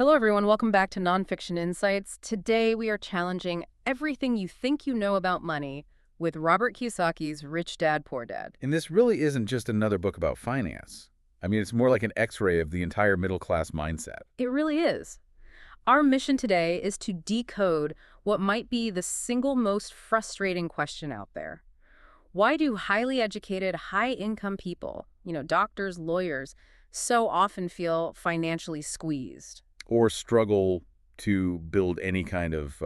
Hello, everyone. Welcome back to Nonfiction Insights. Today, we are challenging everything you think you know about money with Robert Kiyosaki's Rich Dad, Poor Dad. And this really isn't just another book about finance. I mean, it's more like an x-ray of the entire middle-class mindset. It really is. Our mission today is to decode what might be the single most frustrating question out there. Why do highly educated, high-income people, doctors, lawyers, so often feel financially squeezed? Or struggle to build any kind of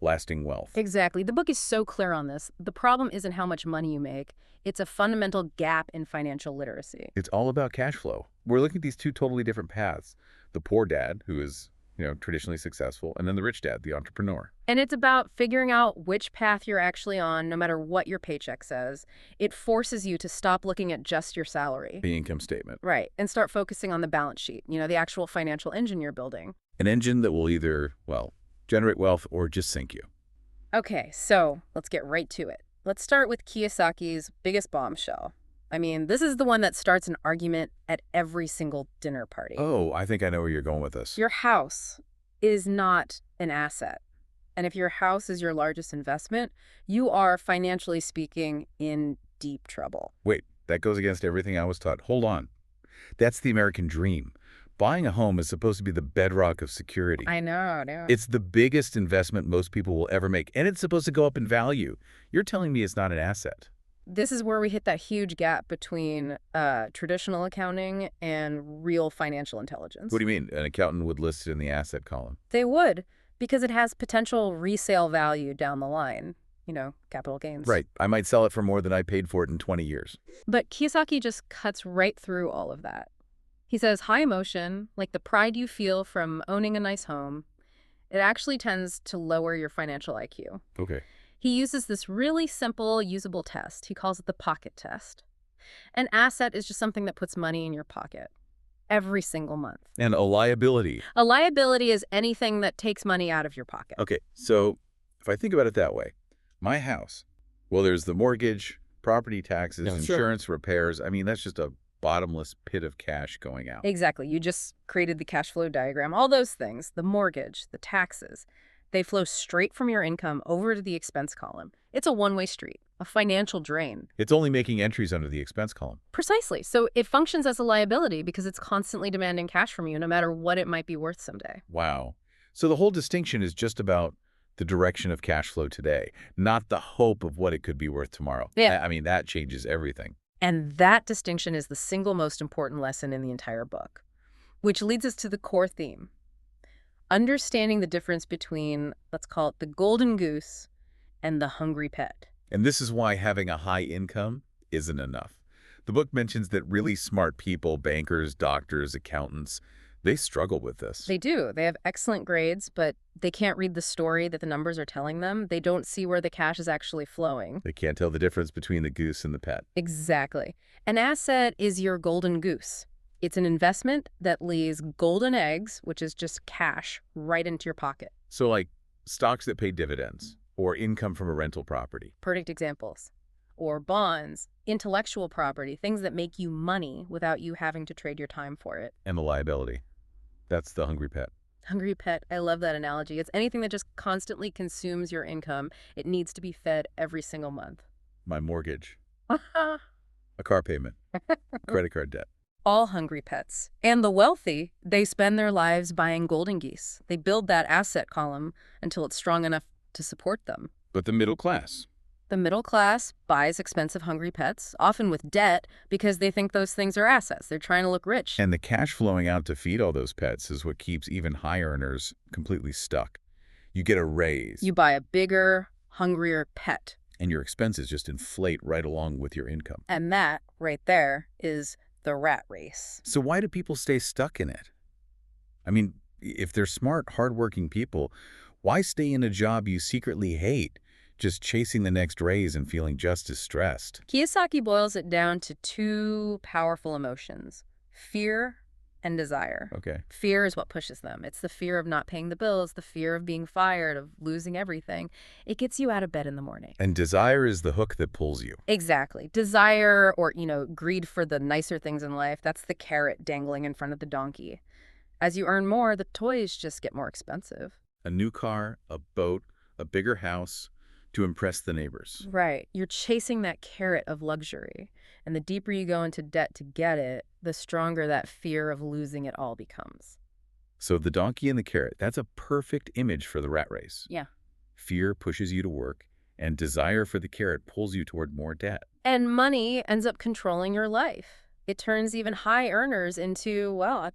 lasting wealth. Exactly. The book is so clear on this. The problem isn't how much money you make. It's a fundamental gap in financial literacy. It's all about cash flow. We're looking at these two totally different paths. The poor dad, who is, traditionally successful, and then the rich dad, the entrepreneur. And it's about figuring out which path you're actually on, no matter what your paycheck says. It forces you to stop looking at just your salary. The income statement. Right. And start focusing on the balance sheet, the actual financial engine you're building. An engine that will either, generate wealth or just sink you. Okay, so let's get right to it. Let's start with Kiyosaki's biggest bombshell. I mean, this is the one that starts an argument at every single dinner party. Oh, I think I know where you're going with this. Your house is not an asset. And if your house is your largest investment, you are, financially speaking, in deep trouble. Wait, that goes against everything I was taught. Hold on. That's the American dream. Buying a home is supposed to be the bedrock of security. I know. It's the biggest investment most people will ever make, and it's supposed to go up in value. You're telling me it's not an asset. This is where we hit that huge gap between traditional accounting and real financial intelligence. What do you mean? An accountant would list it in the asset column. They would, because it has potential resale value down the line. Capital gains. Right. I might sell it for more than I paid for it in 20 years. But Kiyosaki just cuts right through all of that. He says high emotion, like the pride you feel from owning a nice home, it actually tends to lower your financial IQ. Okay. He uses this really simple, usable test. He calls it the pocket test. An asset is just something that puts money in your pocket every single month. And a liability. A liability is anything that takes money out of your pocket. Okay, so if I think about it that way, my house, well, there's the mortgage, property taxes, insurance, repairs. I mean, that's just a bottomless pit of cash going out. Exactly. You just created the cash flow diagram. All those things, the mortgage, the taxes, they flow straight from your income over to the expense column. It's a one-way street, a financial drain. It's only making entries under the expense column. Precisely. So it functions as a liability because it's constantly demanding cash from you, no matter what it might be worth someday. Wow. So the whole distinction is just about the direction of cash flow today, not the hope of what it could be worth tomorrow. Yeah. I mean, that changes everything. And that distinction is the single most important lesson in the entire book, which leads us to the core theme. Understanding the difference between, let's call it the golden goose and the hungry pet. And this is why having a high income isn't enough. The book mentions that really smart people, bankers, doctors, accountants, they struggle with this. They do. They have excellent grades, but they can't read the story that the numbers are telling them. They don't see where the cash is actually flowing. They can't tell the difference between the goose and the pet. Exactly. An asset is your golden goose. It's an investment that lays golden eggs, which is just cash, right into your pocket. So like stocks that pay dividends or income from a rental property. Perfect examples. Or bonds, intellectual property, things that make you money without you having to trade your time for it. And the liability. That's the hungry pet. Hungry pet, I love that analogy. It's anything that just constantly consumes your income. It needs to be fed every single month. My mortgage. A car payment. Credit card debt. All hungry pets. And the wealthy, they spend their lives buying golden geese. They build that asset column until it's strong enough to support them. But the middle class. The middle class buys expensive hungry pets, often with debt, because they think those things are assets. They're trying to look rich. And the cash flowing out to feed all those pets is what keeps even high earners completely stuck. You get a raise. You buy a bigger, hungrier pet. And your expenses just inflate right along with your income. And that, right there, is the rat race. So why do people stay stuck in it? I mean, if they're smart, hardworking people, why stay in a job you secretly hate, just chasing the next raise and feeling just as stressed? Kiyosaki boils it down to two powerful emotions, fear and desire. Okay. Fear is what pushes them. It's the fear of not paying the bills, the fear of being fired, of losing everything. It gets you out of bed in the morning. And desire is the hook that pulls you. Exactly. Desire or, greed for the nicer things in life, that's the carrot dangling in front of the donkey. As you earn more, the toys just get more expensive. A new car, a boat, a bigger house to impress the neighbors. Right. You're chasing that carrot of luxury. And the deeper you go into debt to get it, the stronger that fear of losing it all becomes. So the donkey and the carrot, that's a perfect image for the rat race. Yeah. Fear pushes you to work, and desire for the carrot pulls you toward more debt. And money ends up controlling your life. It turns even high earners into, well,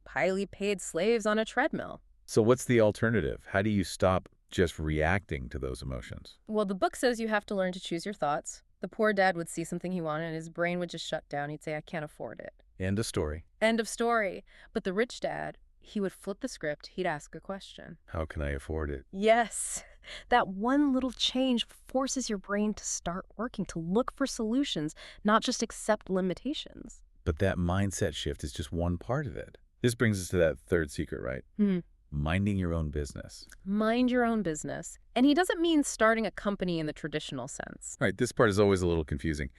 highly paid slaves on a treadmill. So what's the alternative? How do you stop just reacting to those emotions? Well, the book says you have to learn to choose your thoughts. The poor dad would see something he wanted and his brain would just shut down. He'd say, I can't afford it. End of story. End of story. But the rich dad, he would flip the script. He'd ask a question. How can I afford it? Yes. That one little change forces your brain to start working, to look for solutions, not just accept limitations. But that mindset shift is just one part of it. This brings us to that third secret, right? Minding your own business. Mind your own business. And he doesn't mean starting a company in the traditional sense. Right, this part is always a little confusing.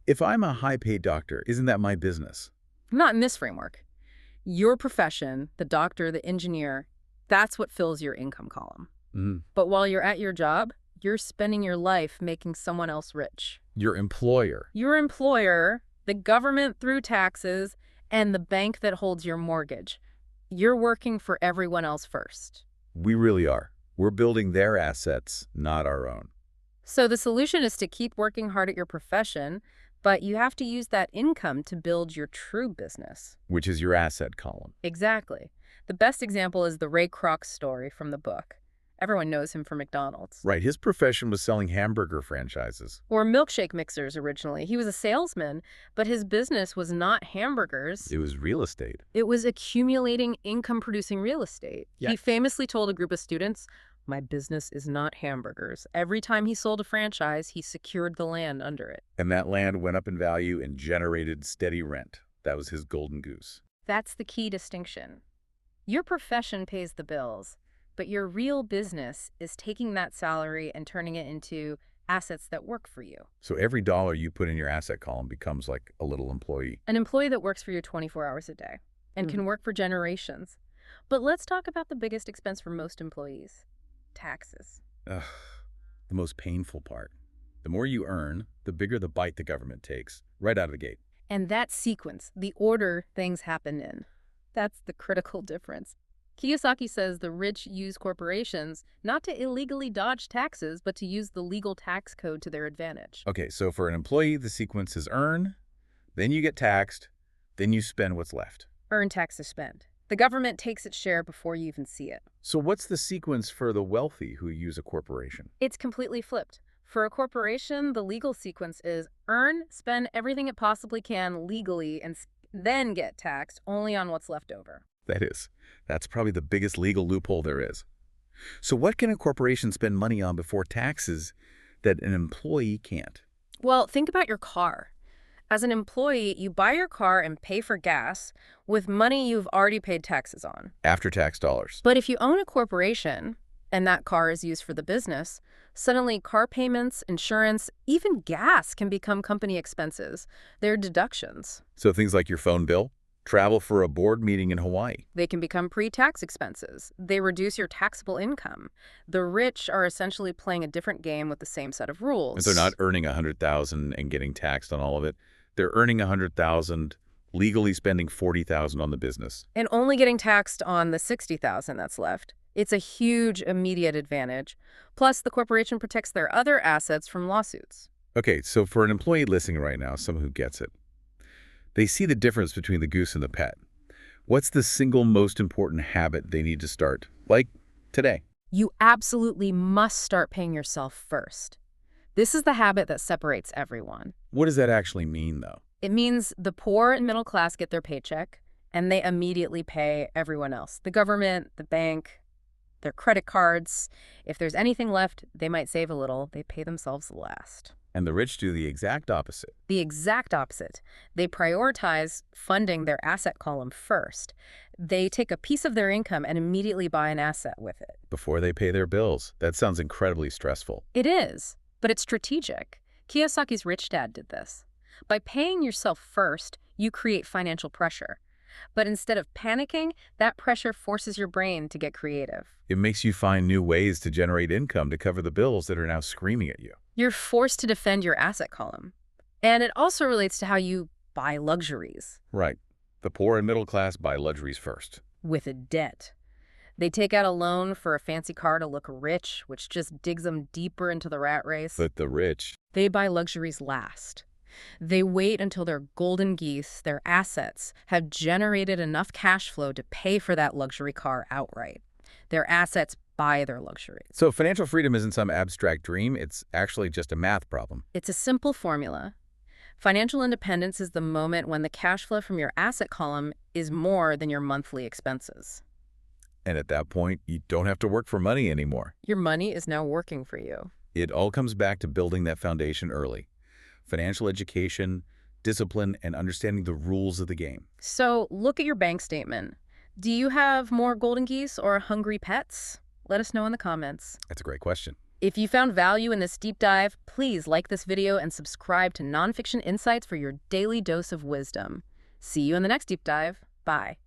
If I'm a high-paid doctor, isn't that my business? Not in this framework. Your profession, the doctor, the engineer, that's what fills your income column. But while you're at your job, you're spending your life making someone else rich. Your employer. Your employer, the government through taxes, and the bank that holds your mortgage. You're working for everyone else first. We really are. We're building their assets, not our own. So the solution is to keep working hard at your profession, but you have to use that income to build your true business. Which is your asset column. Exactly. The best example is the Ray Kroc story from the book. Everyone knows him from McDonald's. Right, his profession was selling hamburger franchises. Or milkshake mixers originally. He was a salesman, but his business was not hamburgers. It was real estate. It was accumulating income-producing real estate. Yeah. He famously told a group of students, my business is not hamburgers. Every time he sold a franchise, he secured the land under it. And that land went up in value and generated steady rent. That was his golden goose. That's the key distinction. Your profession pays the bills, but your real business is taking that salary and turning it into assets that work for you. So every dollar you put in your asset column becomes like a little employee. An employee that works for you 24 hours a day and can work for generations. But let's talk about the biggest expense for most employees. Taxes. Ugh, the most painful part. The more you earn, the bigger the bite the government takes, right out of the gate. And that sequence, the order things happen in, that's the critical difference. Kiyosaki says the rich use corporations not to illegally dodge taxes, but to use the legal tax code to their advantage. Okay, so for an employee, the sequence is earn, then you get taxed, then you spend what's left. Earn, tax, or spend. The government takes its share before you even see it. So what's the sequence for the wealthy who use a corporation? It's completely flipped. For a corporation, the legal sequence is earn, spend everything it possibly can legally, and then get taxed only on what's left over. That's probably the biggest legal loophole there is. So what can a corporation spend money on before taxes that an employee can't? Well, think about your car. As an employee, you buy your car and pay for gas with money you've already paid taxes on. After-tax dollars. But if you own a corporation and that car is used for the business, suddenly car payments, insurance, even gas can become company expenses. They're deductions. So things like your phone bill, travel for a board meeting in Hawaii. They can become pre-tax expenses. They reduce your taxable income. The rich are essentially playing a different game with the same set of rules. And they're not earning $100,000 and getting taxed on all of it. They're earning $100,000, legally spending $40,000 on the business. And only getting taxed on the $60,000 that's left. It's a huge immediate advantage. Plus, the corporation protects their other assets from lawsuits. Okay, so for an employee listening right now, someone who gets it, they see the difference between the goose and the pet. What's the single most important habit they need to start, like today? You absolutely must start paying yourself first. This is the habit that separates everyone. What does that actually mean, though? It means the poor and middle class get their paycheck, and they immediately pay everyone else. The government, the bank, their credit cards. If there's anything left, they might save a little. They pay themselves last. And the rich do the exact opposite. The exact opposite. They prioritize funding their asset column first. They take a piece of their income and immediately buy an asset with it. Before they pay their bills. That sounds incredibly stressful. It is, but it's strategic. Kiyosaki's rich dad did this. By paying yourself first, you create financial pressure. But instead of panicking, that pressure forces your brain to get creative. It makes you find new ways to generate income to cover the bills that are now screaming at you. You're forced to defend your asset column. And it also relates to how you buy luxuries Right. The poor and middle class buy luxuries first. with a debt. They take out a loan for a fancy car to look rich, which just digs them deeper into the rat race. But the rich, They buy luxuries last. They wait until their golden geese, their assets, have generated enough cash flow to pay for that luxury car outright. Their assets buy their luxuries. so financial freedom isn't some abstract dream, it's actually just a math problem. It's a simple formula. Financial independence is the moment when the cash flow from your asset column is more than your monthly expenses. And at that point, you don't have to work for money anymore. Your money is now working for you. It all comes back to building that foundation early. Financial education, discipline, and understanding the rules of the game. So look at your bank statement. Do you have more golden geese or hungry pets? Let us know in the comments. That's a great question. If you found value in this deep dive, please like this video and subscribe to Nonfiction Insights for your daily dose of wisdom. See you in the next deep dive. Bye.